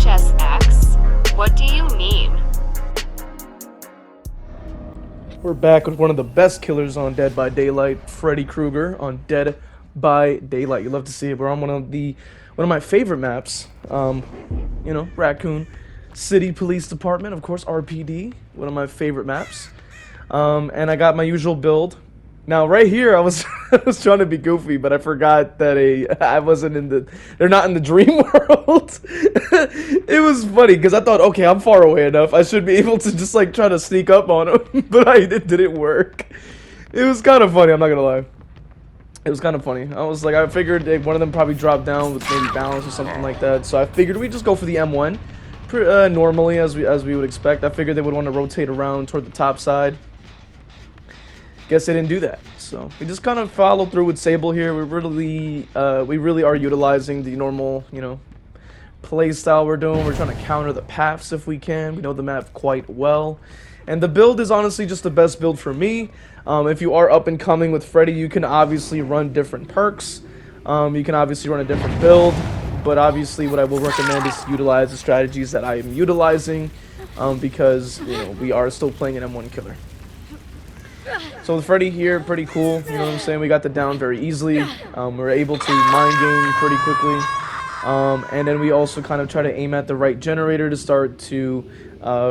v.h.s.x? What do you mean? We're back with one of the best killers on Dead by Daylight, Freddy Krueger on Dead by Daylight. You love to see it. We're on one of my favorite maps. You know, Raccoon City Police Department, of course, RPD, one of my favorite maps. And I got my usual build. Now, right here, I was I was trying to be goofy, but I forgot that they're not in the dream world. It was funny because I thought, okay, I'm far away enough. I should be able to just like try to sneak up on them, but it didn't work. It was kind of funny. I'm not gonna lie. It was kind of funny. I was like, I figured one of them probably dropped down with maybe balance or something like that. So I figured we just go for the M1, normally as we would expect. I figured they would want to rotate around toward the top side. Guess they didn't do that, so we just kind of follow through with Sable here. We really are utilizing the normal, you know, play style we're doing. We're trying to counter the paths if we can. We know the map quite well, and the build is honestly just the best build for me. If you are up and coming with Freddy, you can obviously run different perks. You can obviously run a different build, but obviously what I will recommend is to utilize the strategies that I am utilizing, because you know we are still playing an M1 killer. So with Freddy here, pretty cool, you know what I'm saying? We got the down very easily. We're able to mind game pretty quickly. And then we also kind of try to aim at the right generator to start to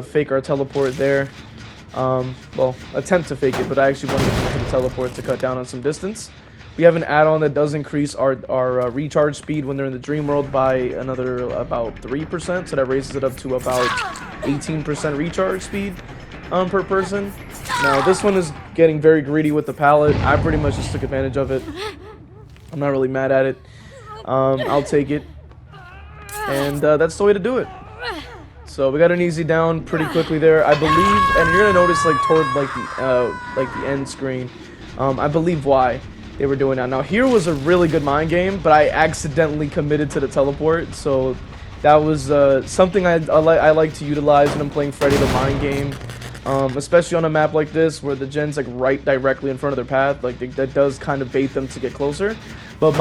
fake our teleport there. Well, attempt to fake it, but I actually want to get to the teleport to cut down on some distance. We have an add-on that does increase our recharge speed when they're in the dream world by another about 3%, so that raises it up to about 18% recharge speed per person. Now this one is getting very greedy with the pallet. I pretty much just took advantage of it. I'm not really mad at it. I'll take it, and that's the way to do it. So we got an easy down pretty quickly there, I believe, and you're gonna notice like toward like the end screen, I believe why they were doing that. Now here was a really good mind game, but I accidentally committed to the teleport, so that was something I like to utilize when I'm playing Freddy, the mind game. Especially on a map like this where the gen's like right directly in front of their path, like that does kind of bait them to get closer. But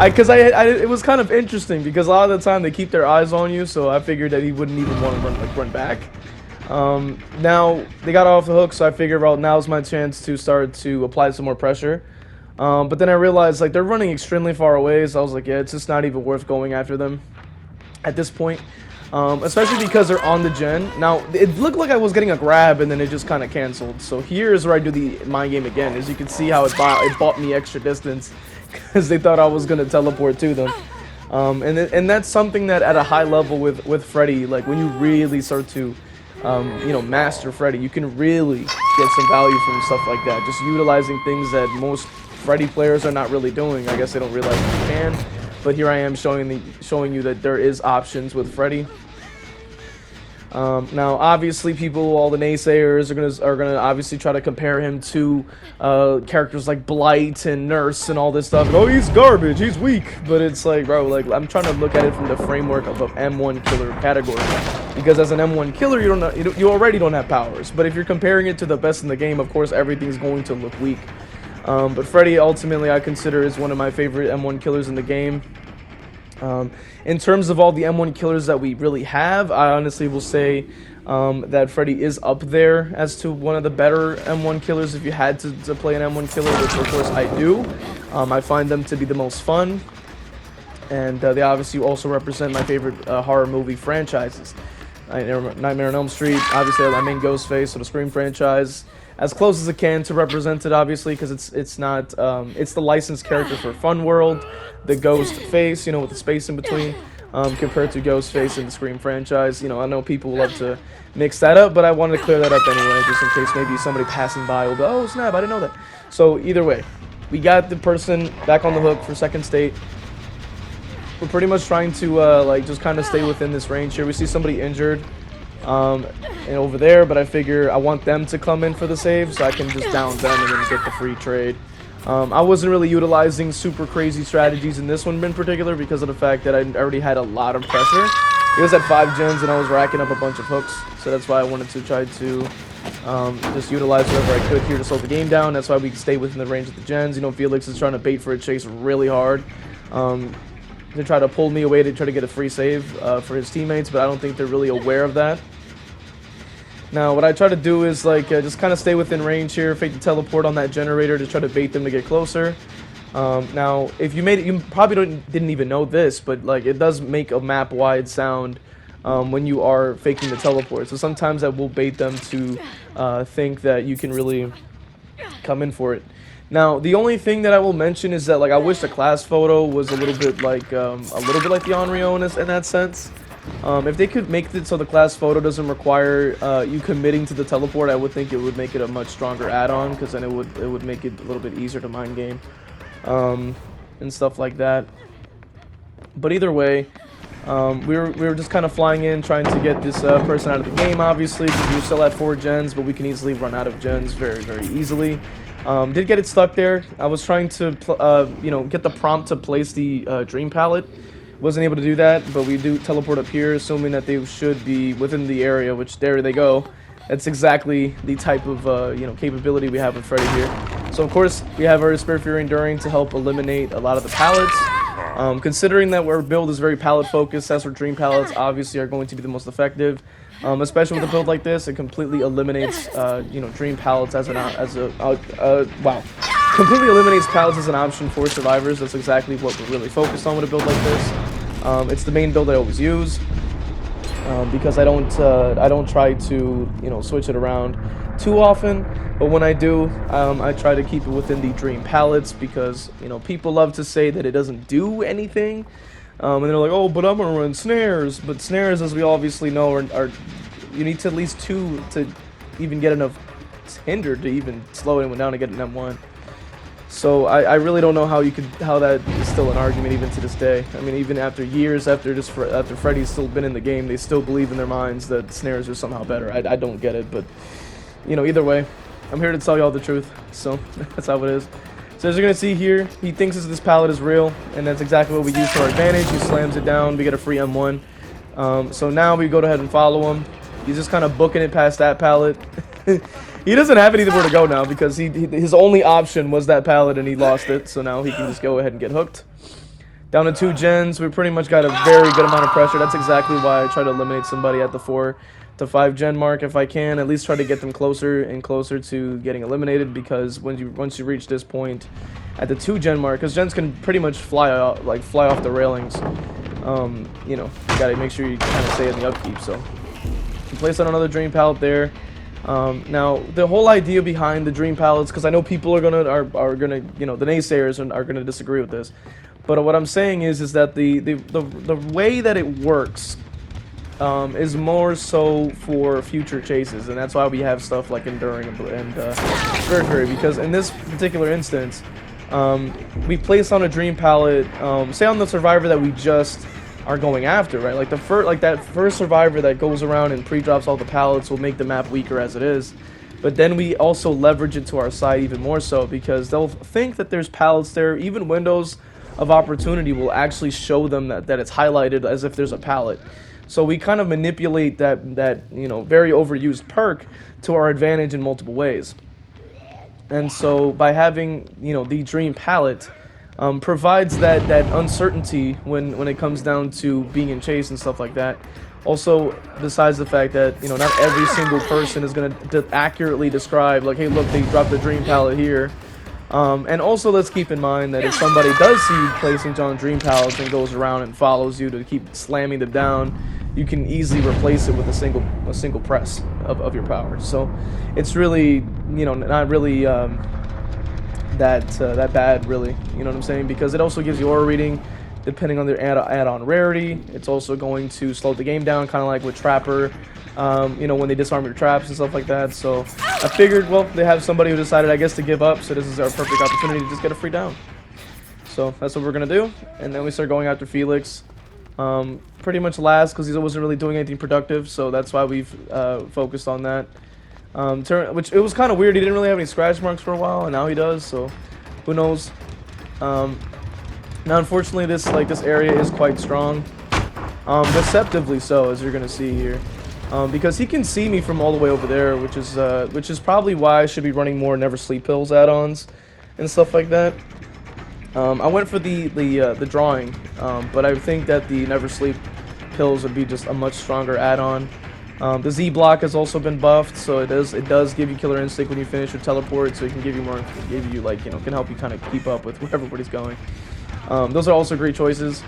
it was kind of interesting because a lot of the time they keep their eyes on you, so I figured that he wouldn't even want to run back. Now they got off the hook, so I figured, well, now's my chance to start to apply some more pressure. But then I realized like they're running extremely far away, so I was like, yeah, it's just not even worth going after them at this point. Especially because they're on the gen. Now, it looked like I was getting a grab, and then it just kind of canceled. So here's where I do the mind game again. As you can see how it bought me extra distance, because they thought I was going to teleport to them. And that's something that at a high level with Freddy, like when you really start to, you know, master Freddy, you can really get some value from stuff like that. Just utilizing things that most Freddy players are not really doing. I guess they don't realize you can. But here I am showing you that there is options with Freddy. Now, obviously, all the naysayers are gonna obviously try to compare him to characters like Blight and Nurse and all this stuff. Oh, he's garbage, he's weak. But it's like, bro, like I'm trying to look at it from the framework of an M1 killer category. Because as an M1 killer, you already don't have powers. But if you're comparing it to the best in the game, of course, everything's going to look weak. But Freddy, ultimately, I consider is one of my favorite M1 killers in the game. In terms of all the M1 killers that we really have, I honestly will say that Freddy is up there as to one of the better M1 killers if you had to play an M1 killer, which of course I do. I find them to be the most fun, and they obviously also represent my favorite horror movie franchises. Nightmare on Elm Street, obviously my main Ghostface, so the Scream franchise, as close as it can to represent it, obviously, because it's not it's the licensed character for Fun World, the Ghost face, you know, with the space in between, compared to Ghostface in the Scream franchise. You know, I know people love to mix that up, but I wanted to clear that up anyway, just in case maybe somebody passing by will go, oh snap, I didn't know that. So either way, we got the person back on the hook for second state. We're pretty much trying to like just kind of stay within this range here. We see somebody injured and over there, but I figure I want them to come in for the save so I can just down them and then get the free trade. I wasn't really utilizing super crazy strategies in this one in particular because of the fact that I already had a lot of pressure. It was at 5 gens and I was racking up a bunch of hooks, so that's why I wanted to try to just utilize whatever I could here to slow the game down. That's why we can stay within the range of the gens. You know, Felix is trying to bait for a chase really hard. to try to pull me away to try to get a free save for his teammates, but I don't think they're really aware of that. Now, what I try to do is like just kind of stay within range here, fake the teleport on that generator to try to bait them to get closer. Now, if you made it, you probably didn't even know this, but like it does make a map-wide sound when you are faking the teleport. So sometimes that will bait them to think that you can really come in for it. Now, the only thing that I will mention is that like I wish the class photo was a little bit like the Onryo in that sense. If they could make it so the class photo doesn't require you committing to the teleport, I would think it would make it a much stronger add-on, because then it would make it a little bit easier to mind game and stuff like that. But either way, we were just kind of flying in, trying to get this person out of the game, obviously, because we're still at 4 gens, but we can easily run out of gens very, very easily. Did get it stuck there. I was trying to, get the prompt to place the Dream Pallet. Wasn't able to do that, but we do teleport up here, assuming that they should be within the area, which there they go. That's exactly the type of, capability we have with Freddy here. So, of course, we have our Spirit Fury Enduring to help eliminate a lot of the pallets. Considering that our build is very pallet focused, that's where Dream Pallets obviously are going to be the most effective. Especially with a build like this, it completely eliminates, Dream Pallets completely eliminates pallets as an option for survivors. That's exactly what we're really focused on with a build like this. It's the main build I always use because I don't try to switch it around too often. But when I do, I try to keep it within the Dream Pallets because people love to say that it doesn't do anything. And they're like, oh, but I'm gonna run snares. But snares, as we obviously know, are you need to at least 2 to even get enough hinder to even slow anyone down to get an M1. So I really don't know how that is still an argument even to this day. I mean, even after years, after Freddy's still been in the game, they still believe in their minds that snares are somehow better. I don't get it, but either way, I'm here to tell y'all the truth. So that's how it is. So as you're gonna see here, he thinks this pallet is real, and that's exactly what we use to our advantage. He slams it down, we get a free M1. So now we go ahead and follow him. He's just kind of booking it past that pallet. He doesn't have anywhere to go now because his only option was that pallet and he lost it. So now he can just go ahead and get hooked. Down to 2 gens, we pretty much got a very good amount of pressure. That's exactly why I try to eliminate somebody at the 4 to 5 gen mark if I can. At least try to get them closer and closer to getting eliminated, because once you reach this point at the 2 gen mark, because gens can pretty much fly off the railings. You gotta make sure you kind of stay in the upkeep. So you place on another Dream Pallet there. Now the whole idea behind the Dream Pallets, because I know people are gonna the naysayers are gonna disagree with this, but what I'm saying is that the way that it works is more so for future chases, and that's why we have stuff like Enduring and Spirit Fury, because in this particular instance, we place on a Dream Pallet, say on the survivor that we just are going after, right? Like that first survivor that goes around and pre-drops all the pallets will make the map weaker as it is. But then we also leverage it to our side even more so, because they'll think that there's pallets there. Even windows of opportunity will actually show them that it's highlighted as if there's a pallet. So we kind of manipulate that very overused perk to our advantage in multiple ways. And so by having the Dream Pallet, provides that uncertainty when it comes down to being in chase and stuff like that. Also, besides the fact that not every single person is going to accurately describe, like, hey, look, they dropped the Dream Pallet here. And also, let's keep in mind that if somebody does see you placing down Dream Pallets and goes around and follows you to keep slamming them down, you can easily replace it with a single press of your power. So it's really not really that bad, really. You know what I'm saying? Because it also gives you aura reading depending on their add-on rarity. It's also going to slow the game down, kind of like with Trapper, when they disarm your traps and stuff like that. So I figured, well, they have somebody who decided, I guess, to give up, so this is our perfect opportunity to just get a free down. So that's what we're gonna do, and then we start going after Felix. Pretty much last, because he wasn't really doing anything productive, so that's why we've focused on that. Which it was kind of weird. He didn't really have any scratch marks for a while, and now he does. So who knows? Now, unfortunately, this area is quite strong, deceptively so, as you're gonna see here, because he can see me from all the way over there, which is probably why I should be running more Never Sleep Pills add-ons and stuff like that. I went for the drawing, but I think that the Never Sleep pills would be just a much stronger add-on. The Z block has also been buffed, so it does give you Killer Instinct when you finish your teleport, so it can give you more, like, you know, can help you kind of keep up with where everybody's going. Those are also great choices.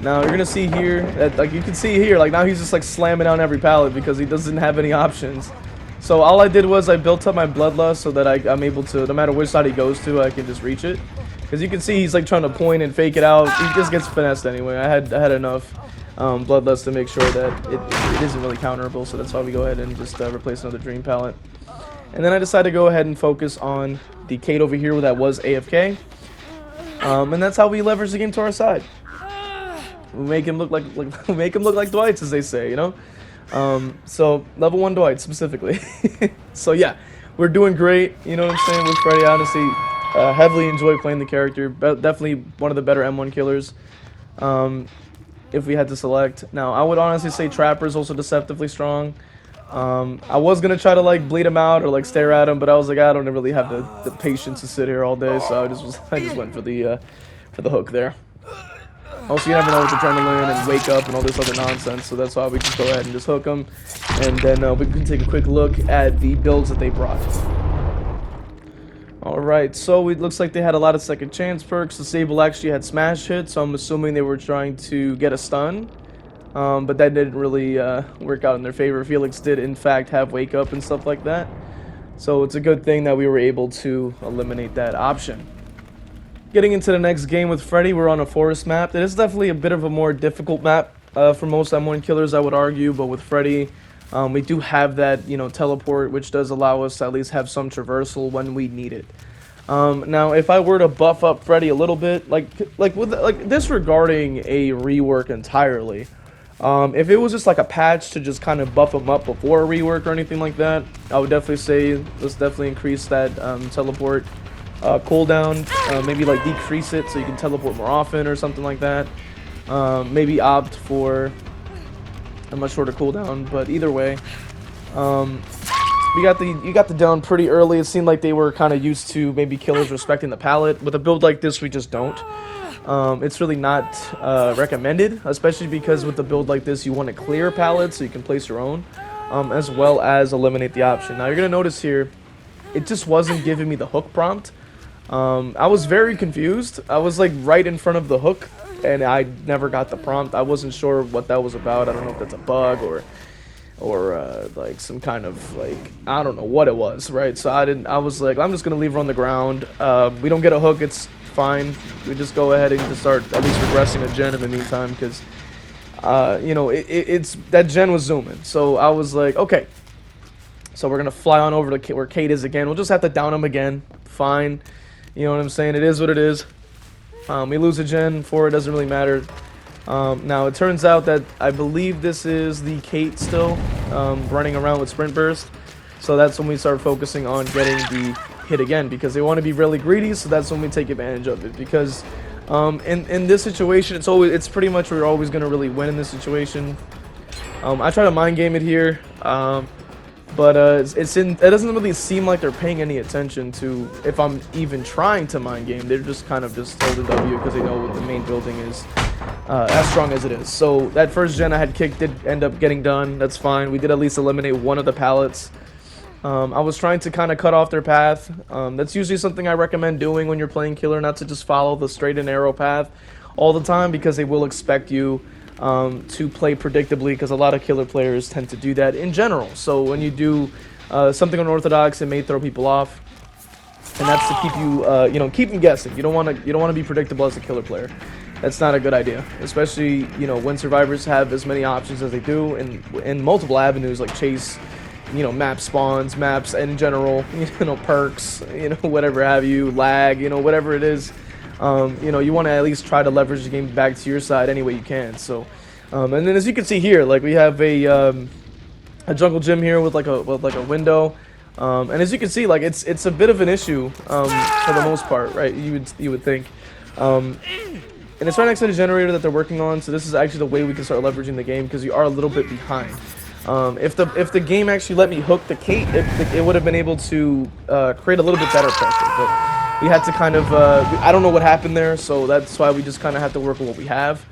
Now you're gonna see here that, like, you can see here, like, now he's just like slamming down every pallet because he doesn't have any options. So all I did was I built up my bloodlust so that I'm able to, no matter which side he goes to, I can just reach it. Because you can see he's like trying to point and fake it out. He just gets finessed anyway. I had enough bloodlust to make sure that it isn't really counterable. So that's why we go ahead and just replace another Dream Pallet. And then I decided to go ahead and focus on the Kate over here that was AFK. And that's how we leverage the game to our side. We make him look like Dwights, as they say, you know. So level 1 Dwight specifically. So yeah, we're doing great. You know what I'm saying with Freddy. Honestly, heavily enjoy playing the character. Definitely one of the better M1 killers. If we had to select, now I would honestly say Trapper is also deceptively strong. I was gonna try to like bleed him out or like stare at him, but I was like, I don't really have the patience to sit here all day, so I just went for the hook there. Also, you never know with adrenaline and wake up and all this other nonsense, so that's why we just go ahead and just hook them. And then we can take a quick look at the builds that they brought. Alright, so it looks like they had a lot of second chance perks. The Sable actually had smash hit, so I'm assuming they were trying to get a stun. But that didn't really work out in their favor. Felix did, in fact, have wake up and stuff like that. So it's a good thing that we were able to eliminate that option. Getting into the next game with Freddy, we're on a forest map. It is definitely a bit of a more difficult map for most M1 killers, I would argue. But with Freddy, we do have that, you know, teleport, which does allow us to at least have some traversal when we need it. Now, if I were to buff up Freddy a little bit, like disregarding a rework entirely, if it was just like a patch to just kind of buff him up before a rework or anything like that, I would definitely say let's definitely increase that teleport cooldown, maybe like decrease it so you can teleport more often or something like that. Maybe opt for a much shorter cooldown, but either way, you got the down pretty early. It seemed like they were kind of used to maybe killers respecting the pallet. With a build like this, we just don't. It's really not recommended, especially because with a build like this, you want to clear pallets so you can place your own, as well as eliminate the option. Now you're gonna notice here, it just wasn't giving me the hook prompt. I was very confused. I was like right in front of the hook and I never got the prompt. I wasn't sure what that was about. I don't know if that's a bug or like some kind of, like, I don't know what it was, right? So I was like, I'm just gonna leave her on the ground. We don't get a hook, it's fine. We just go ahead and just start at least regressing a gen in the meantime, because you know, it's that gen was zooming. So I was like, okay, so we're gonna fly on over to where Kate is again. We'll just have to down him again, fine. You know what I'm saying? It is what it is. We lose a gen for it, doesn't really matter. Now it turns out that I believe this is the Kate still running around with sprint burst, so that's when we start focusing on getting the hit again, because they want to be really greedy. So that's when we take advantage of it, because in this situation, it's pretty much we're always going to really win in this situation. I try to mind game it here, but it doesn't really seem like they're paying any attention to if I'm even trying to mind game. They're just kind of just holding W because they know what the main building is as strong as it is. So that first gen I had kicked did end up getting done. That's fine. We did at least eliminate one of the pallets. I was trying to kind of cut off their path. That's usually something I recommend doing when you're playing killer, not to just follow the straight and narrow path all the time, because they will expect you to play predictably, because a lot of killer players tend to do that in general. So when you do something unorthodox, it may throw people off, and that's to keep you, you know, keep them guessing. You don't want to be predictable as a killer player. That's not a good idea, especially, you know, when survivors have as many options as they do in multiple avenues like chase, you know, map spawns, maps in general, you know, perks, you know, whatever have you, lag, you know, whatever it is. You know, you want to at least try to leverage the game back to your side any way you can. So, and then as you can see here, like we have a jungle gym here with like a window, and as you can see, like it's a bit of an issue for the most part, right? You would think, and it's right next to the generator that they're working on. So this is actually the way we can start leveraging the game, because you are a little bit behind. If the game actually let me hook the Kate, it would have been able to create a little bit better pressure, but we had to kind of, I don't know what happened there, so that's why we just kind of have to work with what we have.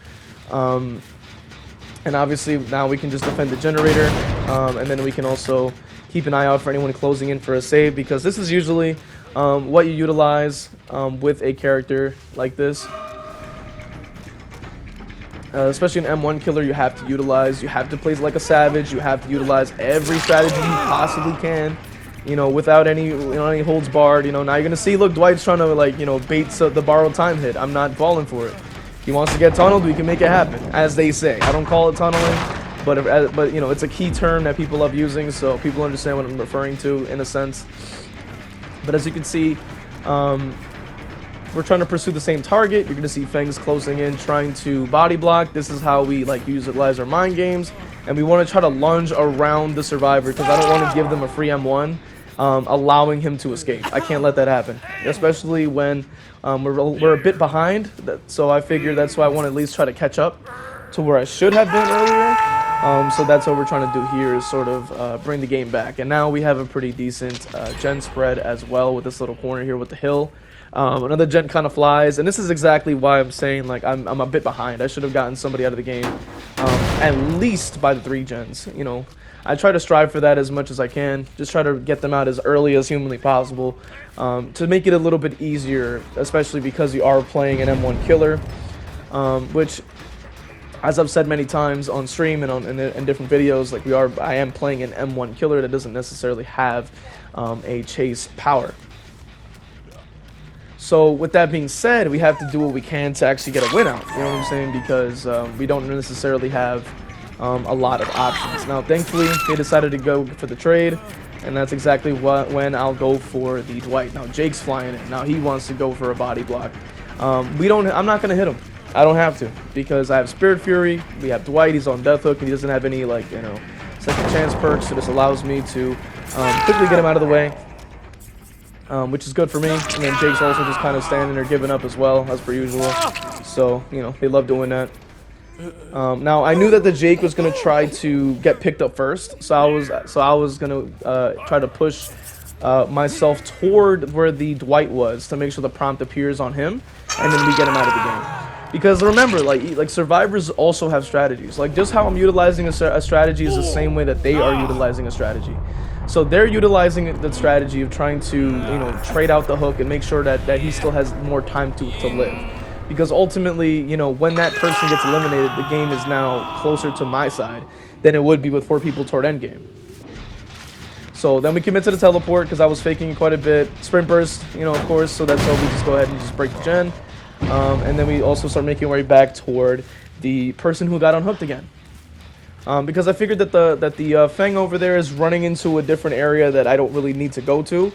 And obviously now we can just defend the generator, and then we can also keep an eye out for anyone closing in for a save, because this is usually what you utilize with a character like this. Especially an M1 killer, you have to utilize, you have to play like a savage, you have to utilize every strategy you possibly can, you know, without any, any holds barred. You know, now you're gonna see, look, Dwight's trying to, like, bait the borrowed time hit. I'm not falling for it. He wants to get tunneled, we can make it happen, as they say. I don't call it tunneling, but it's a key term that people love using, so people understand what I'm referring to in a sense. But as you can see, we're trying to pursue the same target. You're going to see Fangs closing in, trying to body block. This is how we utilize our mind games, and we want to try to lunge around the survivor, because I don't want to give them a free M1, allowing him to escape. I can't let that happen, especially when we're a bit behind. So I figured that's why I want to at least try to catch up to where I should have been earlier. So that's what we're trying to do here, is sort of bring the game back. And now we have a pretty decent gen spread as well with this little corner here with the hill. Another gen kind of flies, and this is exactly why I'm saying, like, I'm a bit behind. I should have gotten somebody out of the game at least by the 3 gens. You know, I try to strive for that as much as I can. Just try to get them out as early as humanly possible, to make it a little bit easier, especially because you are playing an M1 killer, which, as I've said many times on stream and in different videos, like, I am playing an M1 killer that doesn't necessarily have a chase power. So with that being said, we have to do what we can to actually get a win out, you know what I'm saying, because we don't necessarily have a lot of options. Now, thankfully, they decided to go for the trade, and that's exactly when I'll go for the Dwight. Now, Jake's flying in. Now, he wants to go for a body block. I'm not going to hit him. I don't have to, because I have Spirit Fury, we have Dwight, he's on Death Hook, and he doesn't have any, like, second chance perks, so this allows me to quickly get him out of the way. Which is good for me. And then Jake's also just kind of standing there giving up as well, as per usual. So, they love doing that. Now, I knew that the Jake was going to try to get picked up first, so I was going to try to push myself toward where the Dwight was to make sure the prompt appears on him, and then we get him out of the game. Because remember, like survivors also have strategies. Like, just how I'm utilizing a strategy is the same way that they are utilizing a strategy. So they're utilizing the strategy of trying to, trade out the hook and make sure that he still has more time to live. Because ultimately, when that person gets eliminated, the game is now closer to my side than it would be with 4 people toward endgame. So then we commit to the teleport, because I was faking quite a bit. Sprint burst, of course, so that's how we just go ahead and just break the gen. And then we also start making our way back toward the person who got unhooked again. Because I figured that the Fang over there is running into a different area that I don't really need to go to.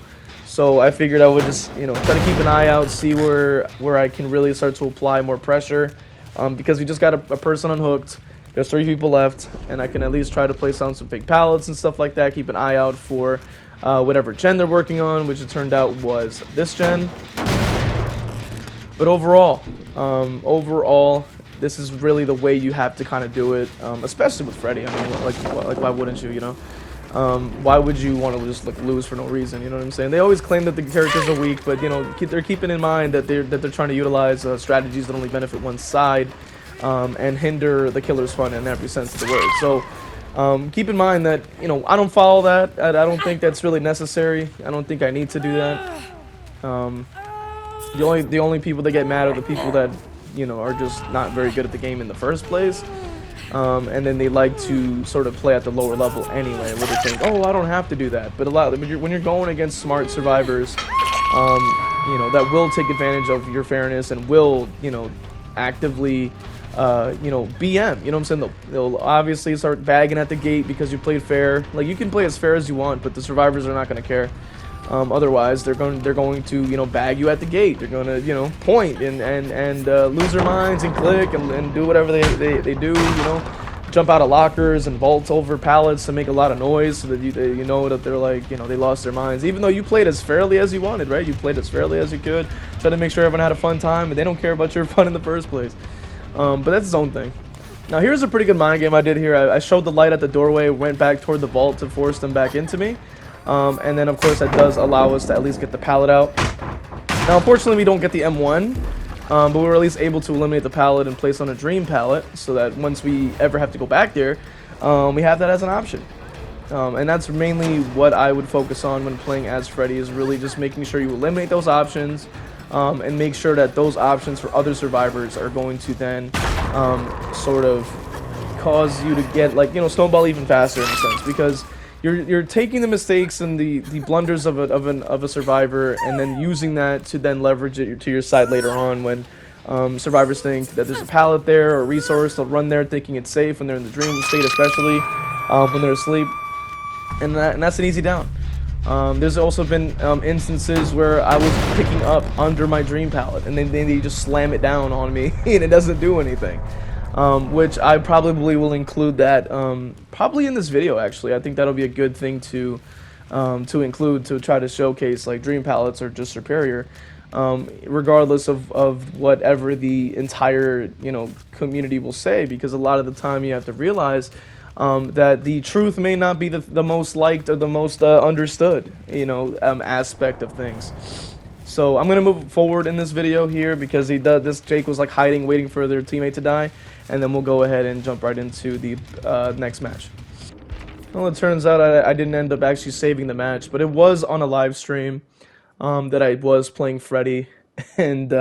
So I figured I would just, try to keep an eye out, see where I can really start to apply more pressure. Because we just got a person unhooked. There's 3 people left, and I can at least try to place on some fake pallets and stuff like that. Keep an eye out for whatever gen they're working on, which it turned out was this gen. But overall, this is really the way you have to kind of do it, especially with Freddy. I mean, like why wouldn't you, why would you want to just lose for no reason, you know what I'm saying? They always claim that the characters are weak, but, they're keeping in mind that they're trying to utilize strategies that only benefit one side, and hinder the killer's fun in every sense of the word. So, keep in mind that, I don't follow that. I don't think that's really necessary. I don't think I need to do that. The only people that get mad are the people that, are just not very good at the game in the first place. And then they like to sort of play at the lower level anyway, where they think, oh, I don't have to do that. But when you're going against smart survivors, that will take advantage of your fairness and will, actively, BM. You know what I'm saying? They'll obviously start bagging at the gate because you played fair. Like, you can play as fair as you want, but the survivors are not going to care. Otherwise, they're going to, bag you at the gate. They're going to, point and lose their minds and click and do whatever they do, jump out of lockers and vault over pallets to make a lot of noise so that you know that they're like, they lost their minds. Even though you played as fairly as you wanted, right? You played as fairly as you could. Try to make sure everyone had a fun time, and they don't care about your fun in the first place. But that's its own thing. Now, here's a pretty good mind game I did here. I showed the light at the doorway, went back toward the vault to force them back into me. And then, of course, that does allow us to at least get the pallet out. Now, unfortunately, we don't get the M1, but we were at least able to eliminate the pallet and place on a Dream Pallet, so that once we ever have to go back there, we have that as an option. And that's mainly what I would focus on when playing as Freddy, is really just making sure you eliminate those options, and make sure that those options for other survivors are going to then sort of cause you to get, like, snowball even faster in a sense, because you're taking the mistakes and the blunders of a survivor, and then using that to then leverage it to your side later on when survivors think that there's a pallet there or a resource. They'll run there thinking it's safe when they're in the dream state, especially when they're asleep, and that's an easy down. There's also been instances where I was picking up under my Dream Pallet, and then they just slam it down on me, and it doesn't do anything. Which I probably will include that probably in this video. Actually, I think that'll be a good thing to include, to try to showcase, like, Dream Pallets are just superior, regardless of whatever the entire community will say, because a lot of the time you have to realize that the truth may not be the most liked or the most understood aspect of things. So I'm gonna move forward in this video here, because this Jake was like hiding, waiting for their teammate to die, and then we'll go ahead and jump right into the next match. Well, it turns out I didn't end up actually saving the match, but it was on a live stream that I was playing Freddy, and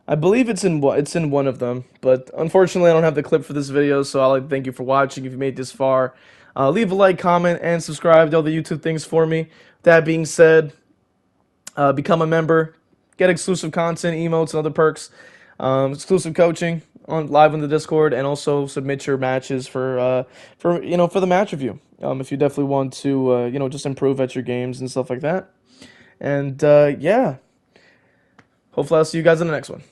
I believe it's in one of them. But unfortunately, I don't have the clip for this video, so I'd like to thank you for watching. If you made it this far, leave a like, comment, and subscribe to all the YouTube things for me. That being said, become a member, get exclusive content, emotes, and other perks, exclusive coaching live on the Discord, and also submit your matches for the match review. If you definitely want to just improve at your games and stuff like that. And yeah, hopefully I'll see you guys in the next one.